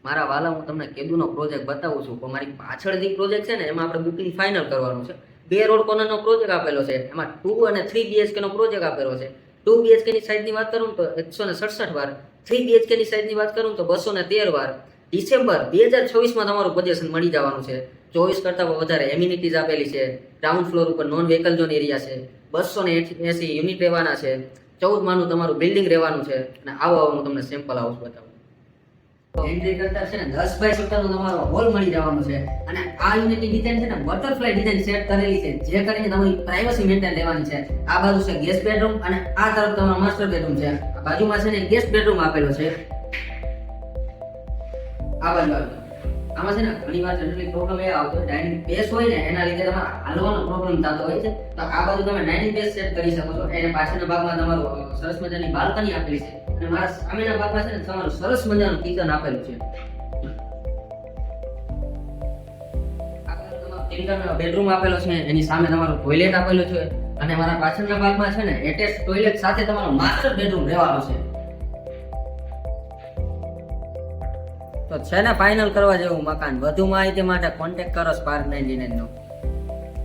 મારા વાલા હું તમને કેદુનો પ્રોજેક્ટ બતાવું છું પણ મારી પાછળ જે પ્રોજેક્ટ છે ને એમાં આપણે બુકિંગ ફાઇનલ કરવાનું છે. 2 રોડ કોર્નરનો પ્રોજેક્ટ આપેલો છે, એમાં 2 અને 3 BHK નો પ્રોજેક્ટ આપેલો છે. 2 BHK ની સાઈઝની વાત કરું તો 167 વાર, 3 BHK ની સાઈઝની વાત કરું તો 213 વાર. ડિસેમ્બર 2024માં તમારું પોઝિશન મળી જવાનું છે. 24 કરતાં વધારે એમ્યુનિટીઝ આપેલી છે. ગ્રાઉન્ડ ફ્લોર ઉપર નોન વ્હીકલ ઝોન એરિયા છે. 280 યુનિટ રહેવાના છે. 14 માળનું તમારું બિલ્ડિંગ રહેવાનું છે. અને આવો હું તમને સેમ્પલ હાઉસ બતાવું. એન્ટ્રી કરતા છે ને 10 બાય 17 નો તમારો હોલ મળી જવાનો છે. અને આ યુનિટની ડિઝાઇન છે ને બટરફ્લાય ડિઝાઇન સેટ કરેલી છે, જે કરીને તમારી પ્રાઇવસી મેન્ટેન લેવાની છે. આ બાજુ છે ગેસ્ટ બેડરૂમ અને આ તરફ તમારો માસ્ટર બેડરૂમ છે. આ બાજુમાં છે ને ગેસ્ટ બેડરૂમ આપેલો છે. આ બાજુ આમાં છે ને ઘણી વાર જનરલી પ્રોબ્લેમ એ આવતો હોય ડાઇનિંગ સ્પેસ હોય ને એના લીધે તમારે હાલવાનો પ્રોબ્લેમ થતો હોય છે. તો આ બાજુ તમે ડાઇનિંગ સ્પેસ સેટ કરી શકો છો. એને પાછળના ભાગમાં તમારું સરસ મજાની બાલ્કની આપેલી છે. અને મારા સામેના ભાગમાં છે ને તમારું સરસ મજાનું કિચન આપેલું છે. બેડરૂમ આપેલો છે, એની સામે તમારું ટોયલેટ આપેલું છે. અને મારા પાછળના ભાગમાં છે ને એટેચ ટોયલેટ સાથે તમારો માસ્ટર બેડરૂમ રહેવાનો છે. તો છે ને ફાઇનલ કરવા જેવું મકાન. વધુ માહિતી માટે કોન્ટેક્ટ કરો સ્પાર્ક 99 નો.